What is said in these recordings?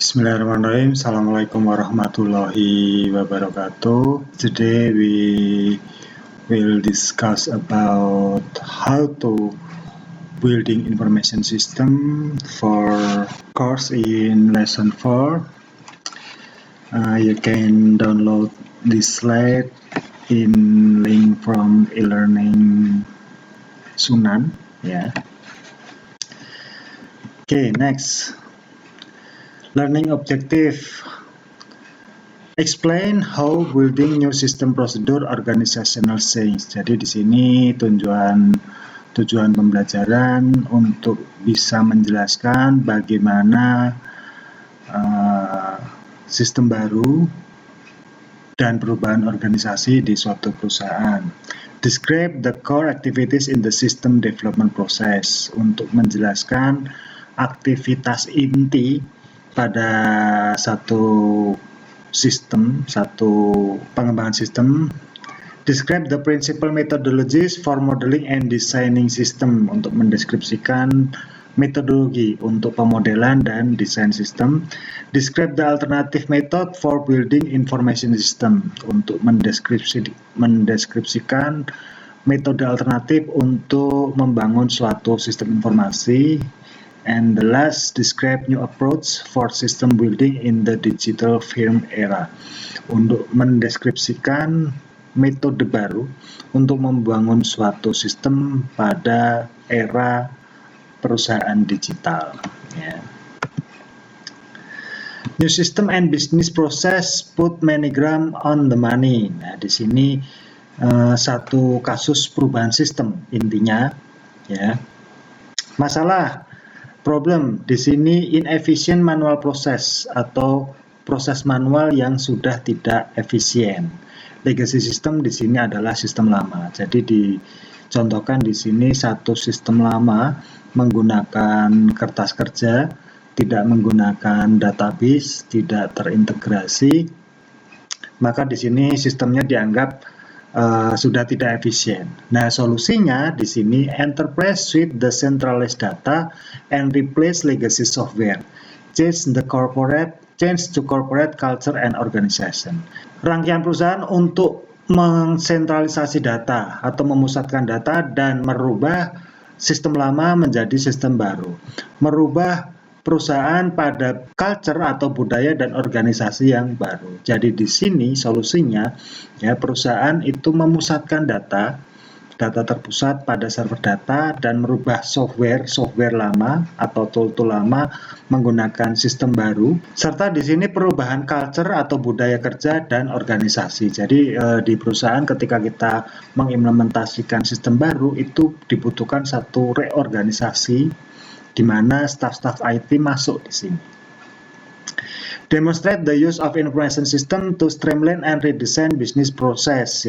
Bismillahirrahmanirrahim. Assalamualaikum warahmatullahi wabarakatuh. Today we will discuss about how to building information system for course in lesson 4. You can download this slide in link from e-learning Sunan. Okay, next. Learning objective. Explain how building new system procedure organizational change. Jadi di sini tujuan pembelajaran untuk bisa menjelaskan bagaimana sistem baru dan perubahan organisasi di suatu perusahaan. Describe the core activities in the system development process. Untuk menjelaskan aktivitas inti pada satu pengembangan sistem. Describe the principal methodologies for modeling and designing system, untuk mendeskripsikan metodologi untuk pemodelan dan desain sistem. Describe the alternative method for building information system, untuk mendeskripsikan metode alternatif untuk membangun suatu sistem informasi. And the last, describe new approach for system building in the digital firm era, untuk mendeskripsikan metode baru untuk membangun suatu sistem pada era perusahaan digital. New system and business process put many gram on the money. Nah, di sini satu kasus perubahan sistem intinya, Masalah problem di sini inefficient manual process atau proses manual yang sudah tidak efisien. Legacy system di sini adalah sistem lama. Jadi dicontohkan di sini satu sistem lama menggunakan kertas kerja, tidak menggunakan database, tidak terintegrasi. Maka di sini sistemnya dianggap sudah tidak efisien. Nah, solusinya di sini enterprise switch the centralized data and replace legacy software. Change to corporate culture and organization. Rangkaian perusahaan untuk mensentralisasi data atau memusatkan data dan merubah sistem lama menjadi sistem baru. Merubah perusahaan pada culture atau budaya dan organisasi yang baru. Jadi di sini solusinya perusahaan itu memusatkan data terpusat pada server data dan merubah software lama atau tool lama menggunakan sistem baru, serta di sini perubahan culture atau budaya kerja dan organisasi. Jadi di perusahaan ketika kita mengimplementasikan sistem baru itu dibutuhkan satu reorganisasi di mana staf-staf IT masuk di sini. Demonstrate the use of information system to streamline and redesign business process.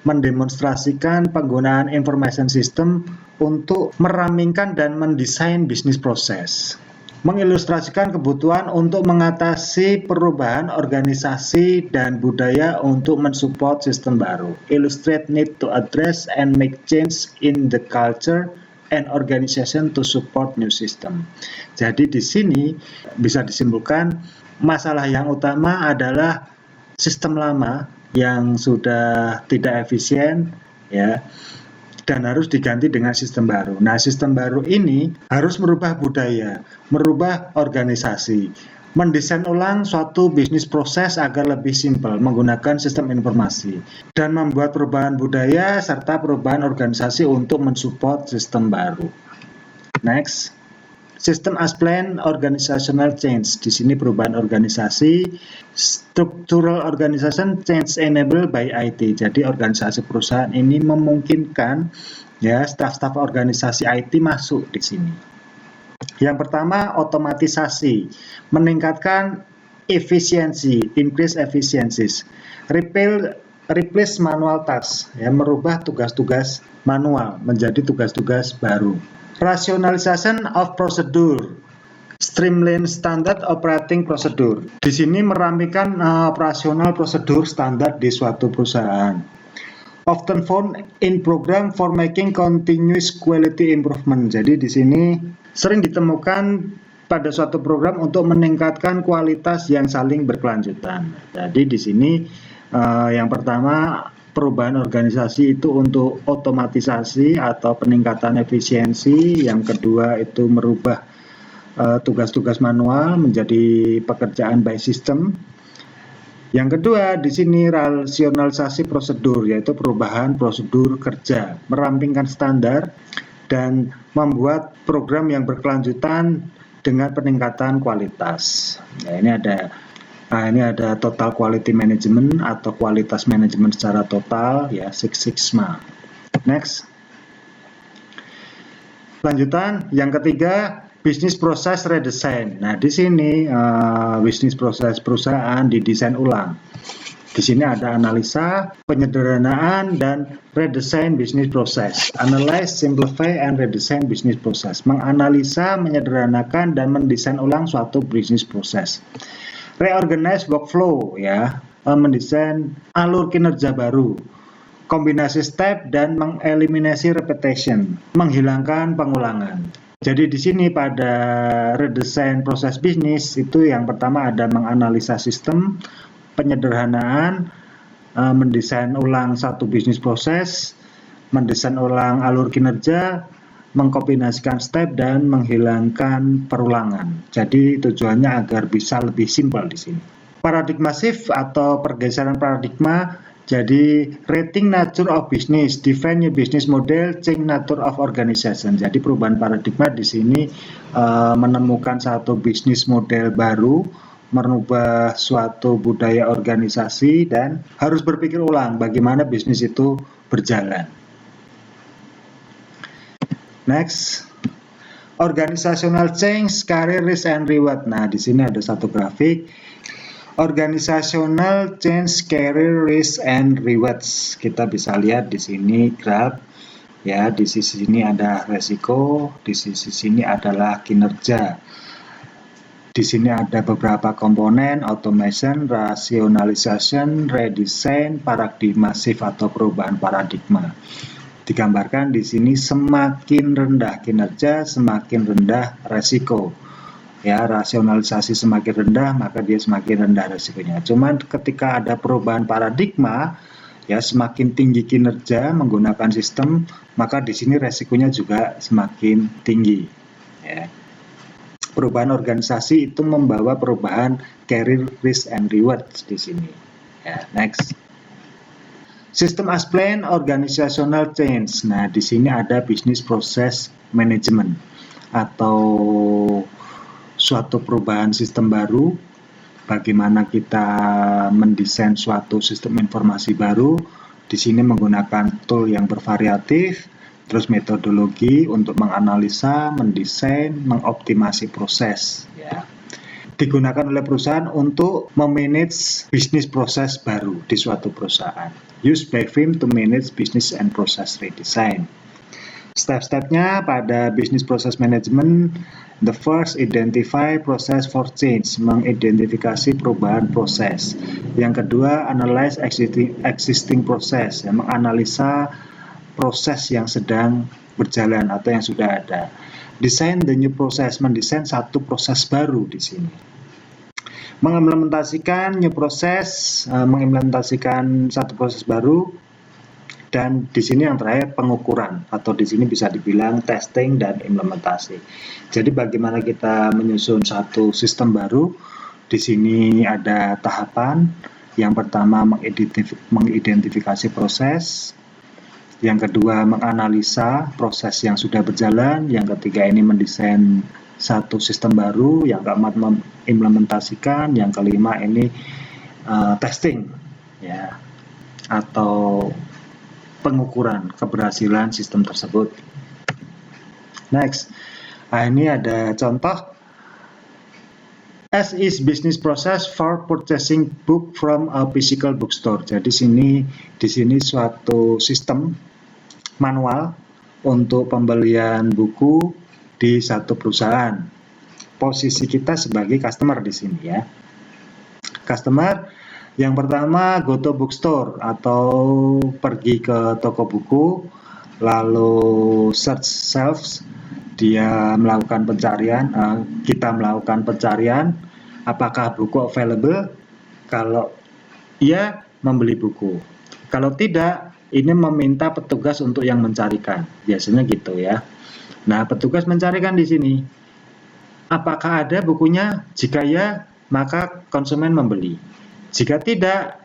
Mendemonstrasikan penggunaan information system untuk merampingkan dan mendesain bisnis proses. Mengilustrasikan kebutuhan untuk mengatasi perubahan organisasi dan budaya untuk mensupport sistem baru. Illustrate need to address and make change in the culture and organization to support new system. Jadi di sini bisa disimpulkan masalah yang utama adalah sistem lama yang sudah tidak efisien dan harus diganti dengan sistem baru. Nah, sistem baru ini harus merubah budaya, merubah organisasi, mendesain ulang suatu bisnis proses agar lebih simpel menggunakan sistem informasi, dan membuat perubahan budaya serta perubahan organisasi untuk mensupport sistem baru. Next, system as plan organizational change. Di sini perubahan organisasi, structural organization change enabled by IT. Jadi organisasi perusahaan ini memungkinkan staf-staf organisasi IT masuk di sini. Yang pertama, otomatisasi, meningkatkan efisiensi, increase efficiencies. Replace manual task, merubah tugas-tugas manual menjadi tugas-tugas baru. Rationalization of procedure, streamline standard operating procedure. Di sini merampingkan operasional prosedur standar di suatu perusahaan. Often found in program for making continuous quality improvement. Jadi di sini sering ditemukan pada suatu program untuk meningkatkan kualitas yang saling berkelanjutan. Jadi di sini yang pertama, perubahan organisasi itu untuk otomatisasi atau peningkatan efisiensi. Yang kedua itu merubah tugas-tugas manual menjadi pekerjaan by system. Yang kedua di sini rasionalisasi prosedur, yaitu perubahan prosedur kerja, merampingkan standar dan membuat program yang berkelanjutan dengan peningkatan kualitas. Nah, ini ada total quality management atau kualitas manajemen secara total, ya, Six Sigma. Next. Lanjutan, yang ketiga, bisnis proses redesign. Nah, di sini bisnis proses perusahaan didesain ulang. Di sini ada analisa, penyederhanaan, dan redesign bisnis proses. Analyze, simplify, and redesign bisnis proses. Menganalisa, menyederhanakan, dan mendesain ulang suatu bisnis proses. Reorganize workflow, ya, mendesain alur kinerja baru. Kombinasi step dan mengeliminasi repetition, menghilangkan pengulangan. Jadi di sini pada redesign proses bisnis itu yang pertama ada menganalisa sistem, penyederhanaan, mendesain ulang satu bisnis proses, mendesain ulang alur kinerja, mengkombinasikan step dan menghilangkan perulangan. Jadi tujuannya agar bisa lebih simpel di sini. Paradigma shift atau pergeseran paradigma, jadi rating nature of business, define new business model, change nature of organization. Jadi perubahan paradigma di sini menemukan satu bisnis model baru, merubah suatu budaya organisasi, dan harus berpikir ulang bagaimana bisnis itu berjalan. Next, organizational change, career risk and reward. Nah, di sini ada satu grafik. Organizational change, career risk and rewards. Kita bisa lihat di sini graf, ya, di sisi sini ada resiko, di sisi sini adalah kinerja. Di sini ada beberapa komponen, automation, rationalization, redesign, paradigma shift atau perubahan paradigma. Digambarkan di sini semakin rendah kinerja, semakin rendah resiko. Ya, rasionalisasi semakin rendah, maka dia semakin rendah resikonya. Cuman ketika ada perubahan paradigma, ya, semakin tinggi kinerja menggunakan sistem, maka di sini resikonya juga semakin tinggi. Ya. Perubahan organisasi itu membawa perubahan career risk and rewards di sini. Ya, next. Sistem as plan, organizational change. Nah, di sini ada business process management atau suatu perubahan sistem baru. Bagaimana kita mendesain suatu sistem informasi baru. Di sini menggunakan tool yang bervariatif. Terus metodologi untuk menganalisa, mendesain, mengoptimasi proses. Ya. Digunakan oleh perusahaan untuk memanage bisnis proses baru di suatu perusahaan. Use by firm to manage business and process redesign. Step-stepnya pada business process management, the first, identify process for change, mengidentifikasi perubahan proses. Yang kedua, analyze existing process, ya, menganalisa proses yang sedang berjalan atau yang sudah ada. Design the new process, mendesain satu proses baru di sini. Mengimplementasikan new process, mengimplementasikan satu proses baru. Dan di sini yang terakhir pengukuran, atau di sini bisa dibilang testing dan implementasi. Jadi bagaimana kita menyusun satu sistem baru? Di sini ada tahapan. Yang pertama mengidentifikasi proses. Yang kedua menganalisa proses yang sudah berjalan. Yang ketiga ini mendesain satu sistem baru. Yang keempat mengimplementasikan. Yang kelima ini testing, ya, atau pengukuran keberhasilan sistem tersebut. Next, nah, ini ada contoh. As is business process for purchasing book from a physical bookstore. Jadi di sini suatu sistem manual untuk pembelian buku di satu perusahaan. Posisi kita sebagai customer di sini, ya. Customer yang pertama go to bookstore atau pergi ke toko buku, lalu search shelves. dia melakukan pencarian, kita melakukan pencarian, apakah buku available? Kalau iya, membeli buku. Kalau tidak, ini meminta petugas untuk yang mencarikan. Biasanya gitu ya. Nah, petugas mencarikan di sini. Apakah ada bukunya? Jika ya, maka konsumen membeli. Jika tidak,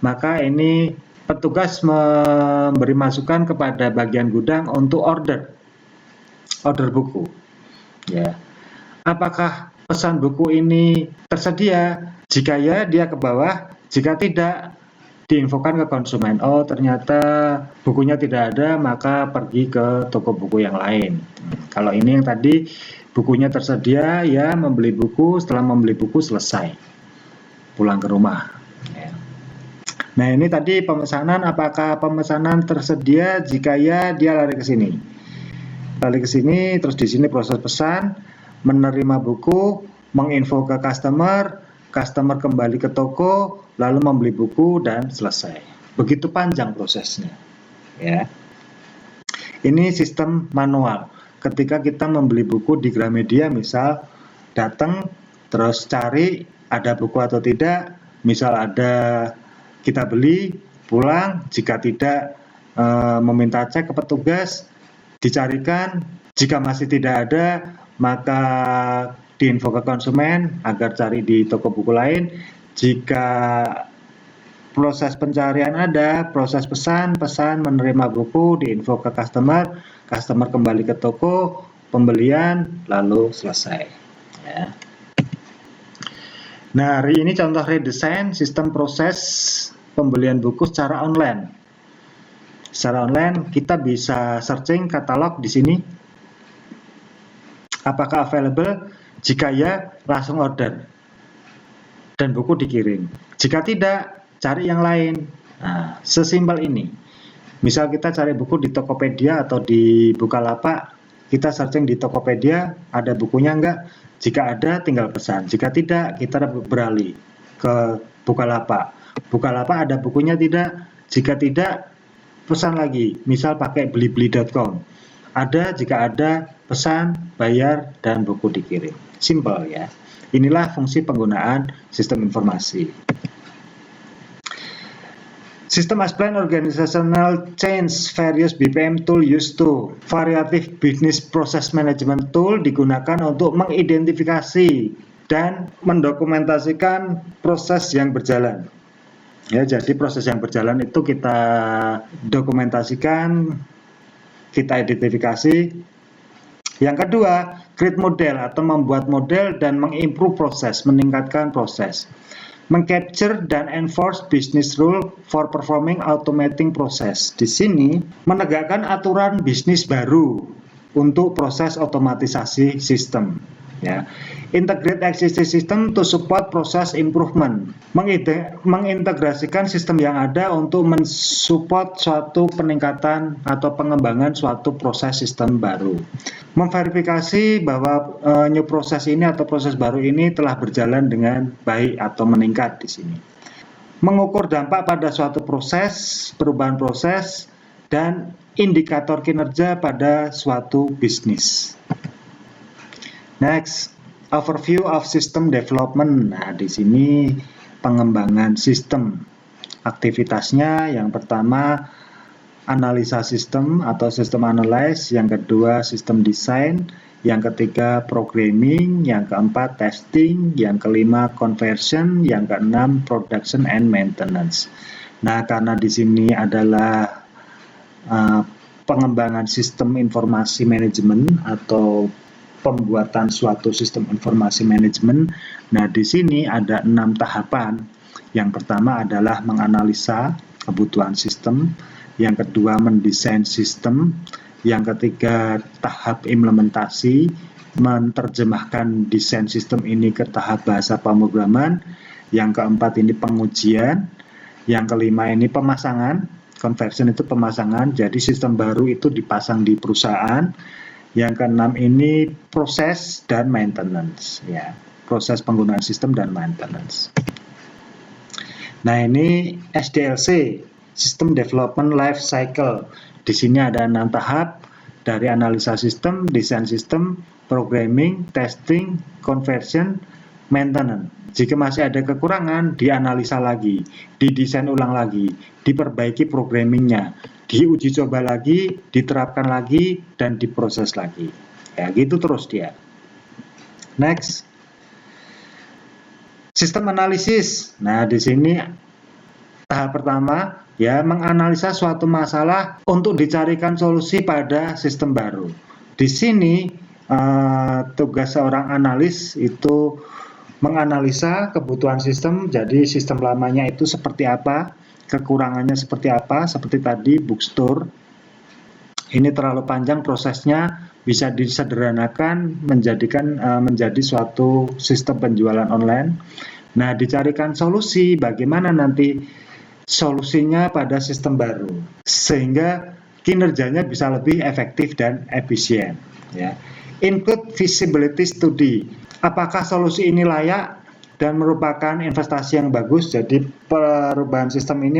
maka ini petugas memberi masukan kepada bagian gudang untuk order buku. Ya. Apakah pesan buku ini tersedia? Jika ya, dia ke bawah. Jika tidak, diinfokan ke konsumen. Oh, ternyata bukunya tidak ada, maka pergi ke toko buku yang lain. Kalau ini yang tadi bukunya tersedia, ya membeli buku. Setelah membeli buku selesai, pulang ke rumah. Ya. Nah, ini tadi pemesanan. Apakah pemesanan tersedia? Jika ya, dia lari ke sini. Terus di sini proses pesan, menerima buku, menginfo ke customer kembali ke toko, lalu membeli buku dan selesai. Begitu panjang prosesnya. Ya. Ini sistem manual. Ketika kita membeli buku di Gramedia, misal datang terus cari ada buku atau tidak, misal ada kita beli, pulang, jika tidak meminta cek ke petugas, dicarikan, jika masih tidak ada, maka diinfo ke konsumen agar cari di toko buku lain. Jika proses pencarian ada, proses pesan menerima buku, diinfo ke customer kembali ke toko, pembelian, lalu selesai. Ya. Nah, hari ini contoh redesign sistem proses pembelian buku secara online. Secara online kita bisa searching katalog di sini. Apakah available? Jika ya, langsung order dan buku dikirim. Jika tidak, cari yang lain. Nah, sesimpel ini. Misal kita cari buku di Tokopedia atau di Bukalapak, kita searching di Tokopedia, ada bukunya enggak? Jika ada, tinggal pesan. Jika tidak, kita beralih ke Bukalapak. Bukalapak ada bukunya tidak? Jika tidak, pesan lagi. Misal pakai blibli.com. Ada, jika ada, pesan, bayar, dan buku dikirim. Simple ya. Inilah fungsi penggunaan sistem informasi. System explain organizational change various BPM tool used to. Variative Business Process Management Tool digunakan untuk mengidentifikasi dan mendokumentasikan proses yang berjalan. Ya, jadi proses yang berjalan itu kita dokumentasikan, kita identifikasi. Yang kedua, create model atau membuat model dan mengimprove proses, meningkatkan proses. Mengcapture dan enforce business rule for performing automating process. Di sini menegakkan aturan bisnis baru untuk proses otomatisasi sistem. Ya. Integrate existing system to support process improvement. Mengintegrasikan sistem yang ada untuk mensupport suatu peningkatan atau pengembangan suatu proses sistem baru. Memverifikasi bahwa new proses ini atau proses baru ini telah berjalan dengan baik atau meningkat di sini. Mengukur dampak pada suatu proses, perubahan proses, dan indikator kinerja pada suatu bisnis. Next, overview of system development. Nah, di sini pengembangan sistem. Aktivitasnya yang pertama analisa sistem atau sistem analyze, yang kedua sistem design, yang ketiga programming, yang keempat testing, yang kelima conversion, yang keenam production and maintenance. Nah, karena di sini adalah pengembangan sistem informasi manajemen atau pembuatan suatu sistem informasi manajemen. Nah, di sini ada 6 tahapan. Yang pertama adalah menganalisa kebutuhan sistem, yang kedua mendesain sistem, yang ketiga tahap implementasi, menerjemahkan desain sistem ini ke tahap bahasa pemrograman, yang keempat ini pengujian, yang kelima ini pemasangan, conversion itu pemasangan, jadi sistem baru itu dipasang di perusahaan. Yang keenam ini proses dan maintenance, ya, proses penggunaan sistem dan maintenance. Nah, ini SDLC, System Development Life Cycle. Di sini ada 6 tahap dari analisa sistem, desain sistem, programming, testing, conversion, maintenance. Jika masih ada kekurangan, dianalisa lagi, didesain ulang lagi, diperbaiki programmingnya, diuji coba lagi, diterapkan lagi, dan diproses lagi. Ya, gitu terus dia. Next. Sistem analisis. Nah, di sini tahap pertama ya menganalisa suatu masalah untuk dicarikan solusi pada sistem baru. Di sini tugas seorang analis itu menganalisa kebutuhan sistem, jadi sistem lamanya itu seperti apa, kekurangannya seperti apa, seperti tadi bookstore. Ini terlalu panjang prosesnya, bisa disederhanakan menjadi suatu sistem penjualan online. Nah, dicarikan solusi bagaimana nanti solusinya pada sistem baru sehingga kinerjanya bisa lebih efektif dan efisien. Ya. Include feasibility study. Apakah solusi ini layak dan merupakan investasi yang bagus? Jadi perubahan sistem ini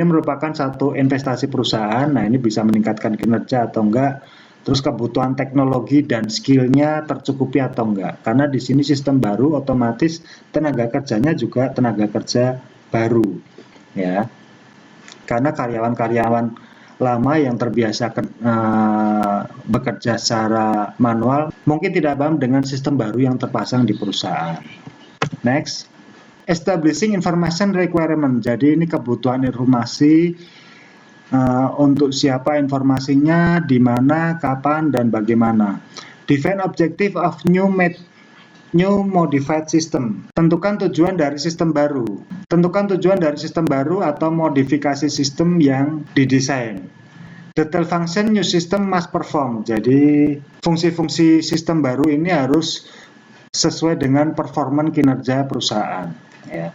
merupakan satu investasi perusahaan. Nah, ini bisa meningkatkan kinerja atau enggak. Terus kebutuhan teknologi dan skillnya tercukupi atau enggak. Karena di sini sistem baru, otomatis tenaga kerjanya juga tenaga kerja baru. Ya, karena karyawan-karyawan lama yang terbiasa bekerja secara manual mungkin tidak paham dengan sistem baru yang terpasang di perusahaan. Next. Establishing information requirement. Jadi ini kebutuhan informasi untuk siapa informasinya, di mana, kapan, dan bagaimana. Define objective of new modified system. Tentukan tujuan dari sistem baru. Tentukan tujuan dari sistem baru atau modifikasi sistem yang didesain. Detail function new system must perform. Jadi fungsi-fungsi sistem baru ini harus sesuai dengan performan kinerja perusahaan. Ya.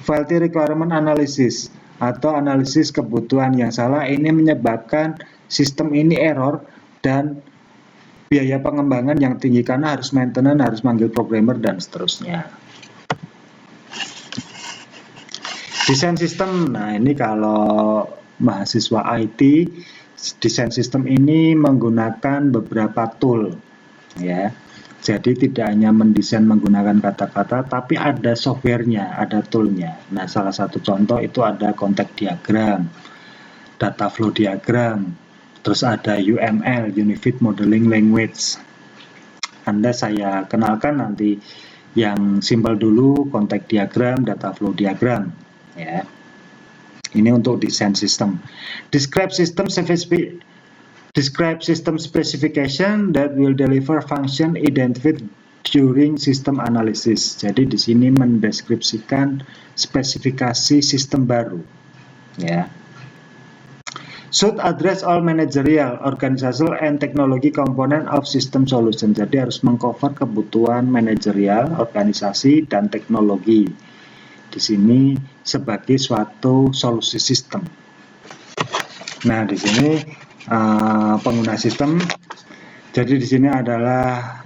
Faulty requirement analysis atau analisis kebutuhan yang salah ini menyebabkan sistem ini error dan biaya pengembangan yang tinggi karena harus maintenance, harus manggil programmer dan seterusnya. Desain sistem. Nah, ini kalau mahasiswa IT, desain sistem ini menggunakan beberapa tool ya. Jadi tidak hanya mendesain menggunakan kata-kata, tapi ada softwarenya, ada toolnya. Nah, salah satu contoh itu ada contact diagram, data flow diagram, terus ada UML, Unified Modeling Language. Anda saya kenalkan nanti yang simpel dulu, contact diagram, data flow diagram. Ya. Ini untuk desain sistem. Describe system specification that will deliver function identified during system analysis. Jadi di sini mendeskripsikan spesifikasi sistem baru. Ya. Should address all managerial, organizational, and technology component of system solution. Jadi harus mengcover kebutuhan manajerial, organisasi, dan teknologi. Di sini sebagai suatu solusi sistem. Nah, di sini pengguna sistem. Jadi di sini adalah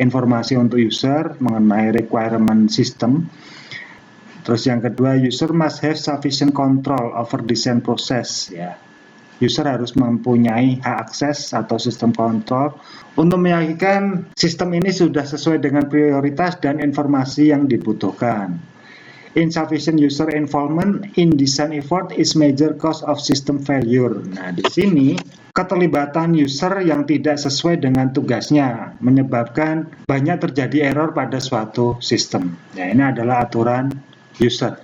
informasi untuk user mengenai requirement system. Terus yang kedua, user must have sufficient control over design process. Ya, user harus mempunyai hak akses atau sistem kontrol untuk meyakinkan sistem ini sudah sesuai dengan prioritas dan informasi yang dibutuhkan. Insufficient user involvement in design effort is major cause of system failure. Nah, di sini keterlibatan user yang tidak sesuai dengan tugasnya menyebabkan banyak terjadi error pada suatu sistem. Ya, ini adalah aturan user.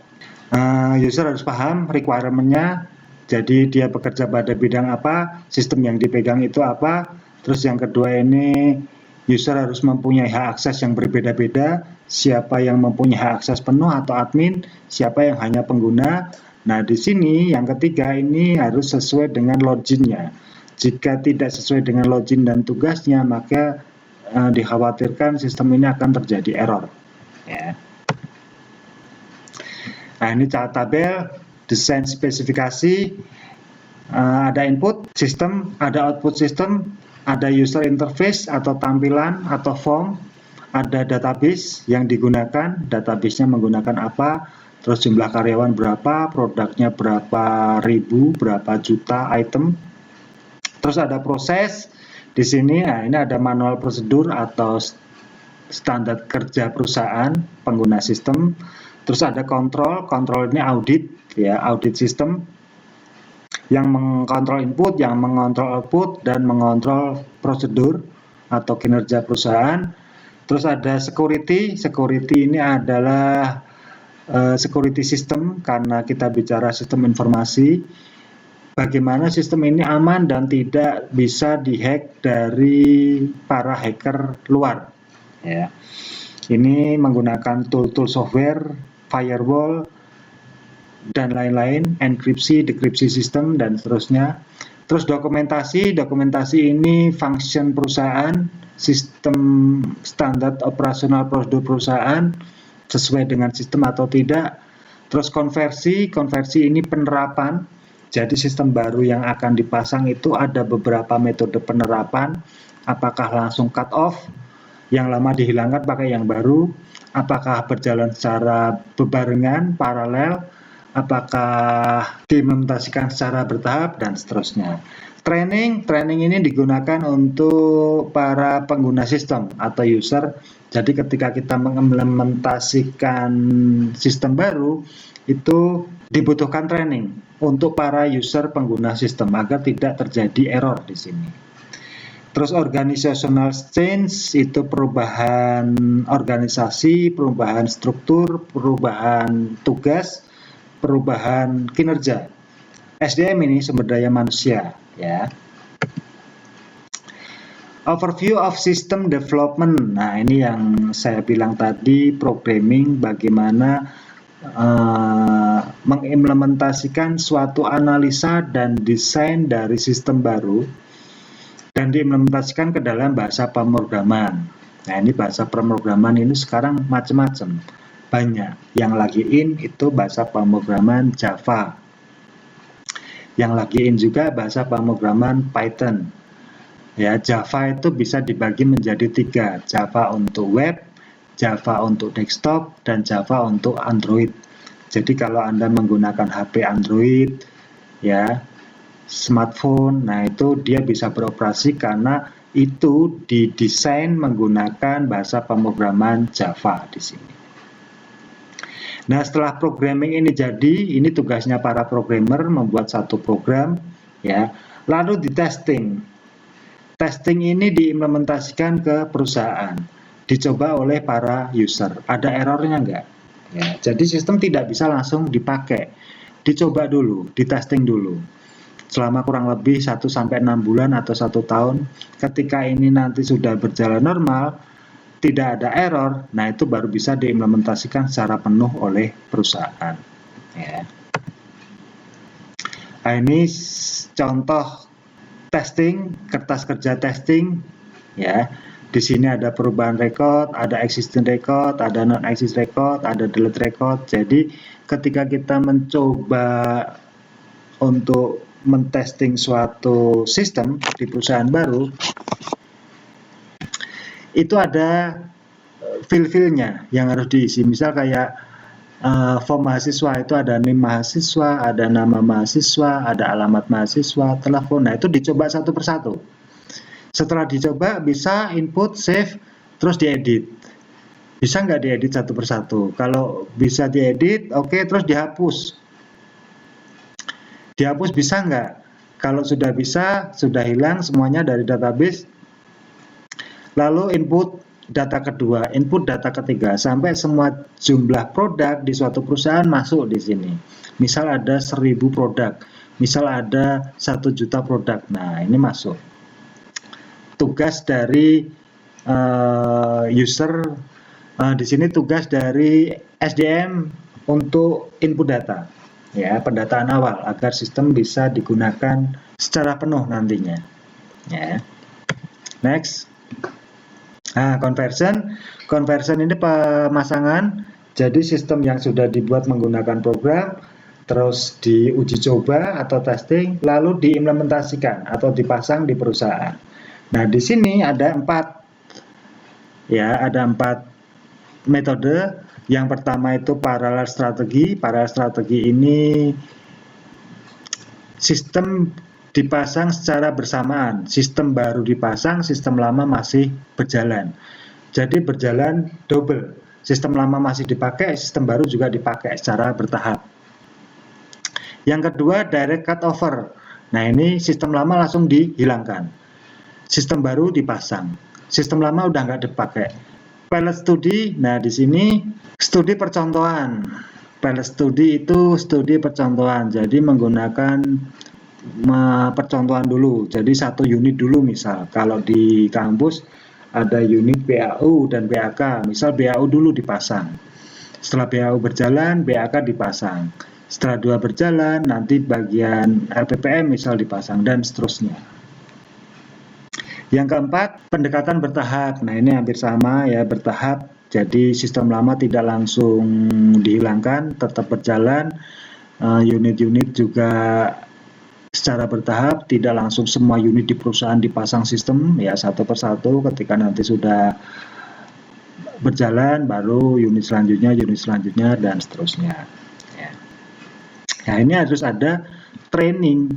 User harus paham requirement-nya. Jadi dia bekerja pada bidang apa, sistem yang dipegang itu apa. Terus yang kedua ini user harus mempunyai hak akses yang berbeda-beda. Siapa yang mempunyai hak akses penuh atau admin, siapa yang hanya pengguna. Nah, di sini yang ketiga ini harus sesuai dengan login-nya. Jika tidak sesuai dengan login dan tugasnya, maka dikhawatirkan sistem ini akan terjadi error. Ya. Nah, ini tabel desain spesifikasi, ada input sistem, ada output sistem, ada user interface atau tampilan atau form, ada database yang digunakan, database-nya menggunakan apa, terus jumlah karyawan berapa, produknya berapa ribu, berapa juta item. Terus ada proses di sini. Nah, ini ada manual prosedur atau standar kerja perusahaan pengguna sistem. Terus ada kontrol ini audit, ya, audit sistem yang mengontrol input, yang mengontrol output, dan mengontrol prosedur atau kinerja perusahaan. Terus ada security ini adalah security system, karena kita bicara sistem informasi, bagaimana sistem ini aman dan tidak bisa dihack dari para hacker luar. Ya. Ini menggunakan tool software, firewall, dan lain-lain, enkripsi, dekripsi sistem, dan seterusnya. Terus dokumentasi ini function perusahaan, sistem standar operasional prosedur perusahaan, sesuai dengan sistem atau tidak. Terus konversi ini penerapan. Jadi sistem baru yang akan dipasang itu ada beberapa metode penerapan. Apakah langsung cut off, yang lama dihilangkan pakai yang baru, apakah berjalan secara bebarengan, paralel, apakah diimplementasikan secara bertahap, dan seterusnya. Training ini digunakan untuk para pengguna sistem atau user. Jadi ketika kita mengimplementasikan sistem baru, itu dibutuhkan training untuk para user pengguna sistem agar tidak terjadi error di sini. Terus organizational change itu perubahan organisasi, perubahan struktur, perubahan tugas, perubahan kinerja. SDM ini sumber daya manusia, ya. Overview of system development. Nah, ini yang saya bilang tadi, programming, bagaimana mengimplementasikan suatu analisa dan desain dari sistem baru dan diimplementasikan ke dalam bahasa pemrograman. Nah, ini bahasa pemrograman ini sekarang macam-macam. Banyak. Yang lagi in itu bahasa pemrograman Java. Yang lagi in juga bahasa pemrograman Python. Ya, Java itu bisa dibagi menjadi 3. Java untuk web, Java untuk desktop, dan Java untuk Android. Jadi kalau Anda menggunakan HP Android, ya, smartphone, nah itu dia bisa beroperasi karena itu didesain menggunakan bahasa pemrograman Java di sini. Nah, setelah programming ini jadi, ini tugasnya para programmer membuat satu program, ya. Lalu di testing. Testing ini diimplementasikan ke perusahaan, dicoba oleh para user. Ada errornya enggak? Ya, jadi sistem tidak bisa langsung dipakai. Dicoba dulu, ditesting dulu. Selama kurang lebih 1-6 bulan atau 1 tahun. Ketika ini nanti sudah berjalan normal, tidak ada error, nah itu baru bisa diimplementasikan secara penuh oleh perusahaan. Ya. Nah, ini contoh testing, kertas kerja testing, ya. Di sini ada perubahan record, ada existing record, ada non-exist record, ada delete record. Jadi ketika kita mencoba untuk mentesting suatu sistem di perusahaan baru, itu ada file-filenya yang harus diisi. Misal kayak form mahasiswa itu ada NIM mahasiswa, ada nama mahasiswa, ada alamat mahasiswa, telepon. Nah, itu dicoba satu persatu. Setelah dicoba bisa input, save, terus diedit. Bisa nggak diedit satu persatu? Kalau bisa diedit, oke, terus dihapus. Dihapus bisa nggak? Kalau sudah bisa, sudah hilang semuanya dari database. Lalu input data kedua, input data ketiga, sampai semua jumlah produk di suatu perusahaan masuk di sini. Misal ada 1000 produk, misal ada 1 juta produk. Nah, ini masuk. Tugas dari user, di sini tugas dari SDM untuk input data, ya, pendataan awal agar sistem bisa digunakan secara penuh nantinya. Ya. Next. Nah, conversion ini pemasangan. Jadi sistem yang sudah dibuat menggunakan program, terus diuji coba atau testing, lalu diimplementasikan atau dipasang di perusahaan. Nah, di sini ada 4 metode. Yang pertama itu parallel strategi. Parallel strategi ini sistem dipasang secara bersamaan. Sistem baru dipasang, sistem lama masih berjalan. Jadi berjalan double. Sistem lama masih dipakai, sistem baru juga dipakai secara bertahap. Yang kedua, direct cut over. Nah, ini sistem lama langsung dihilangkan. Sistem baru dipasang. Sistem lama udah nggak dipakai. Pilot studi, nah di sini studi percontohan. Pilot studi itu studi percontohan, jadi menggunakan percontohan dulu. Jadi satu unit dulu misal. Kalau di kampus ada unit BAU dan BAK, misal BAU dulu dipasang. Setelah BAU berjalan, BAK dipasang. Setelah 2 berjalan, nanti bagian LPPM misal dipasang, dan seterusnya. Yang keempat, pendekatan bertahap. Nah, ini hampir sama ya, bertahap. Jadi sistem lama tidak langsung dihilangkan, tetap berjalan. Unit-unit juga secara bertahap, tidak langsung semua unit di perusahaan dipasang sistem ya satu persatu. Ketika nanti sudah berjalan, baru unit selanjutnya, dan seterusnya. Ya. Nah, ini harus ada training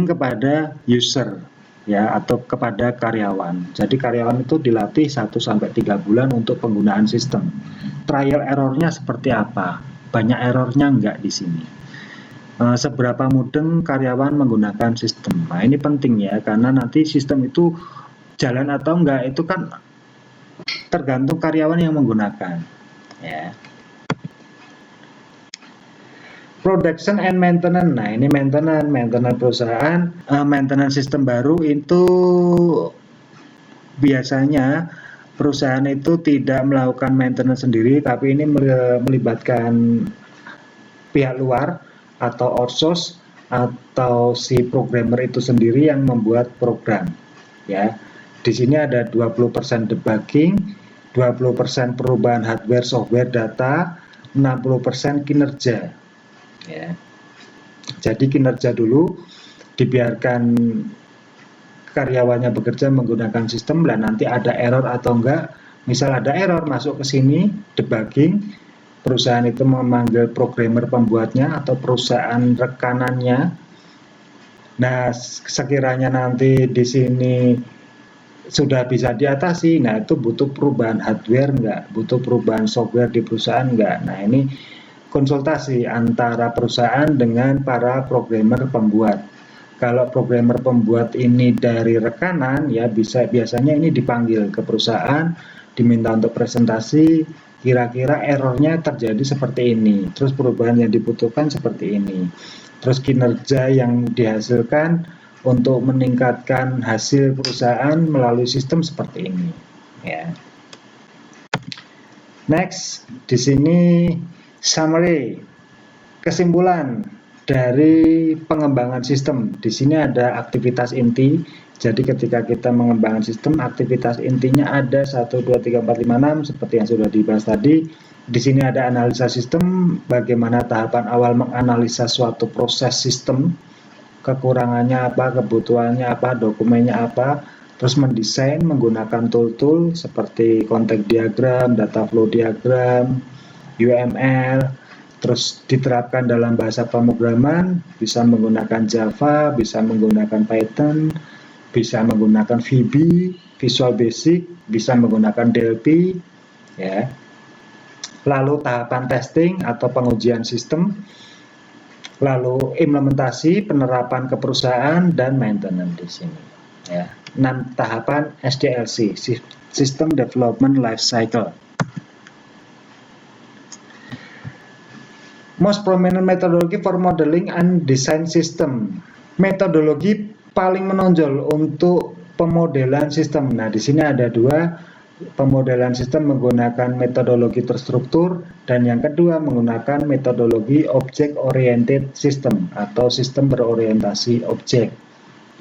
kepada user ya, atau kepada karyawan. Jadi karyawan itu dilatih 1-3 bulan untuk penggunaan sistem. Trial errornya seperti apa? Banyak errornya enggak di sini. Seberapa mudeng karyawan menggunakan sistem. Nah, ini penting ya, karena nanti sistem itu jalan atau enggak itu kan tergantung karyawan yang menggunakan. Ya. Production and maintenance. Nah, ini maintenance perusahaan, maintenance sistem baru itu biasanya perusahaan itu tidak melakukan maintenance sendiri, tapi ini melibatkan pihak luar atau outsource atau si programmer itu sendiri yang membuat program. Ya, di sini ada 20% debugging, 20% perubahan hardware, software, data, 60% kinerja. Ya. Jadi kinerja dulu dibiarkan karyawannya bekerja menggunakan sistem, dan nanti ada error atau enggak. Misal ada error masuk ke sini, debugging, perusahaan itu memanggil programmer pembuatnya atau perusahaan rekanannya. Nah, sekiranya nanti di sini sudah bisa diatasi, nah itu butuh perubahan hardware enggak, butuh perubahan software di perusahaan enggak. Nah, ini konsultasi antara perusahaan dengan para programmer pembuat. Kalau programmer pembuat ini dari rekanan ya biasanya ini dipanggil ke perusahaan, diminta untuk presentasi, kira-kira errornya terjadi seperti ini, terus perubahan yang dibutuhkan seperti ini, terus kinerja yang dihasilkan untuk meningkatkan hasil perusahaan melalui sistem seperti ini. Ya. Next, di sini summary, kesimpulan dari pengembangan sistem. Di sini ada aktivitas inti. Jadi ketika kita mengembangkan sistem, aktivitas intinya ada 1, 2, 3, 4, 5, 6 seperti yang sudah dibahas tadi. Di sini ada analisa sistem, bagaimana tahapan awal menganalisa suatu proses sistem, kekurangannya apa, kebutuhannya apa, dokumennya apa, terus mendesain menggunakan tool-tool seperti contact diagram, data flow diagram, UML, terus diterapkan dalam bahasa pemrograman, bisa menggunakan Java, bisa menggunakan Python, bisa menggunakan VB, Visual Basic, bisa menggunakan DLP, ya. Lalu tahapan testing atau pengujian sistem, lalu implementasi, penerapan ke perusahaan, dan maintenance di sini. Ya. 6 tahapan SDLC, System Development Life Cycle. Most prominent methodology for modeling and design system. Metodologi paling menonjol untuk pemodelan sistem. Nah, di sini ada 2, pemodelan sistem menggunakan metodologi terstruktur, dan yang kedua menggunakan metodologi object oriented system atau sistem berorientasi objek.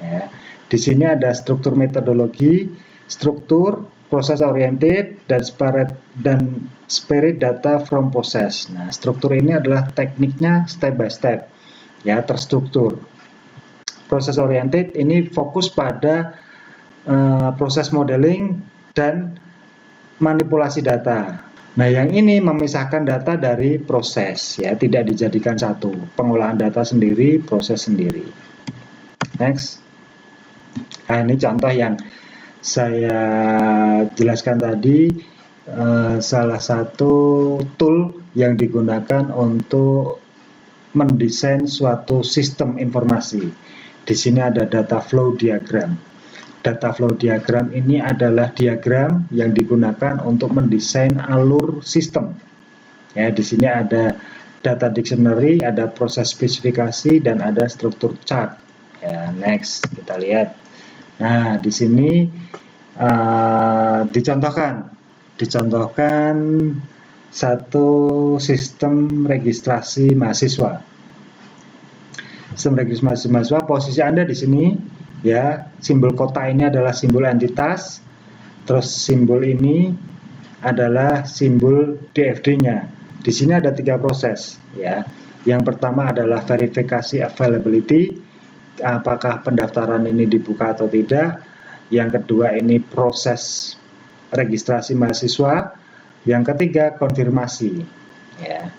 Ya. Di sini ada struktur metodologi, struktur, proses oriented, dan spirit data from process. Nah, struktur ini adalah tekniknya step by step, ya, terstruktur. Proses oriented ini fokus pada proses modeling dan manipulasi data. Nah, yang ini memisahkan data dari proses, ya, tidak dijadikan satu. Pengolahan data sendiri, proses sendiri. Next. Nah, ini contoh yang saya jelaskan tadi, salah satu tool yang digunakan untuk mendesain suatu sistem informasi. Di sini ada data flow diagram. Data flow diagram ini adalah diagram yang digunakan untuk mendesain alur sistem. Ya, di sini ada data dictionary, ada proses spesifikasi, dan ada struktur chart. Ya, next kita lihat. Nah, di sini dicontohkan satu sistem registrasi mahasiswa. Sistem registrasi mahasiswa, posisi Anda di sini. Ya, simbol kota ini adalah simbol entitas, terus simbol ini adalah simbol DFD-nya. Di sini ada 3 proses, ya. Yang pertama adalah verifikasi availability, apakah pendaftaran ini dibuka atau tidak. Yang kedua ini proses registrasi mahasiswa. Yang ketiga konfirmasi, ya.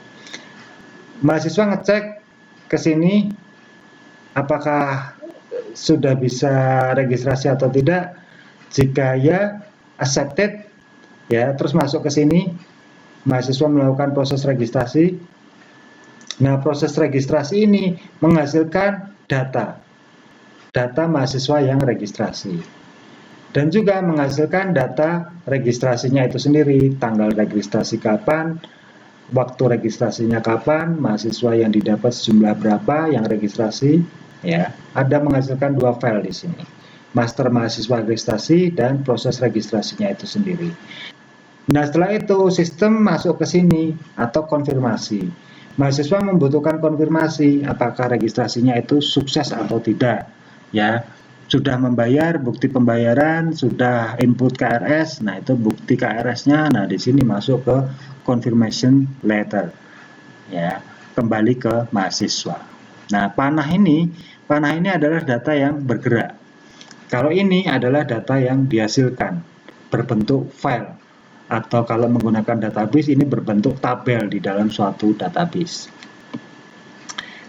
Mahasiswa ngecek ke sini apakah sudah bisa registrasi atau tidak. Jika ya, accepted, ya, terus masuk ke sini, mahasiswa melakukan proses registrasi. Nah, proses registrasi ini menghasilkan data mahasiswa yang registrasi, dan juga menghasilkan data registrasinya itu sendiri, tanggal registrasi kapan, waktu registrasinya kapan, mahasiswa yang didapat sejumlah berapa yang registrasi. Ya, ada menghasilkan 2 file di sini, master mahasiswa registrasi dan proses registrasinya itu sendiri. Nah, setelah itu sistem masuk ke sini atau konfirmasi. Mahasiswa membutuhkan konfirmasi apakah registrasinya itu sukses atau tidak. Ya, sudah membayar, bukti pembayaran, sudah input KRS. Nah, itu bukti KRS-nya. Nah, di sini masuk ke confirmation letter. Ya, kembali ke mahasiswa. Nah, panah ini adalah data yang bergerak. Kalau ini adalah data yang dihasilkan berbentuk file, atau kalau menggunakan database ini berbentuk tabel di dalam suatu database.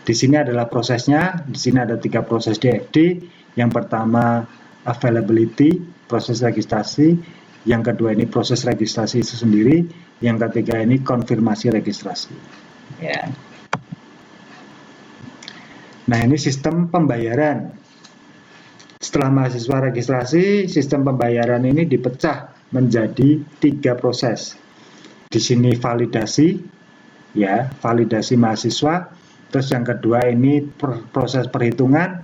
Di sini adalah prosesnya. Di sini ada 3 proses DFD. Yang pertama availability, proses registrasi. Yang kedua ini proses registrasi itu sendiri. Yang ketiga ini konfirmasi registrasi. Ya. Nah, ini sistem pembayaran. Setelah mahasiswa registrasi, sistem pembayaran ini dipecah menjadi 3 proses. Di sini validasi, ya, validasi mahasiswa. Terus yang kedua ini proses perhitungan,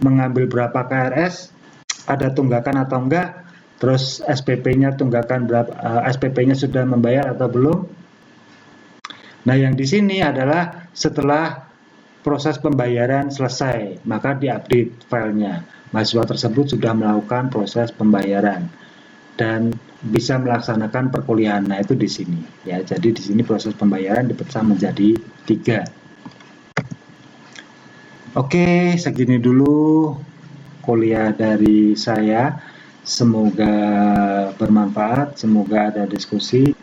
mengambil berapa KRS, ada tunggakan atau enggak, terus SPP-nya tunggakan berapa, SPP-nya sudah membayar atau belum. Nah, yang di sini adalah setelah proses pembayaran selesai, maka diupdate filenya. Mahasiswa tersebut sudah melakukan proses pembayaran dan bisa melaksanakan perkuliahan. Nah, itu di sini, ya. Jadi di sini proses pembayaran dipecah menjadi 3. Oke, segini dulu kuliah dari saya. Semoga bermanfaat, semoga ada diskusi.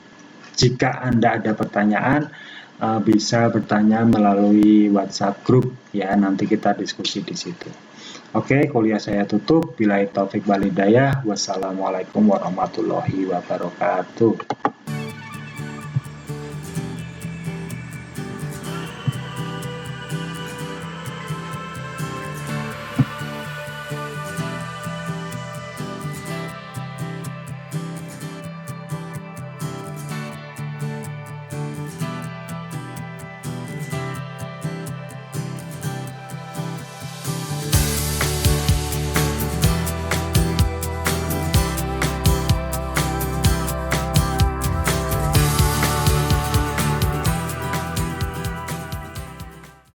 Jika Anda ada pertanyaan, bisa bertanya melalui WhatsApp group, ya, nanti kita diskusi di situ. Oke, kuliah saya tutup. Billahi taufik wal hidayah. Wassalamualaikum warahmatullahi wabarakatuh.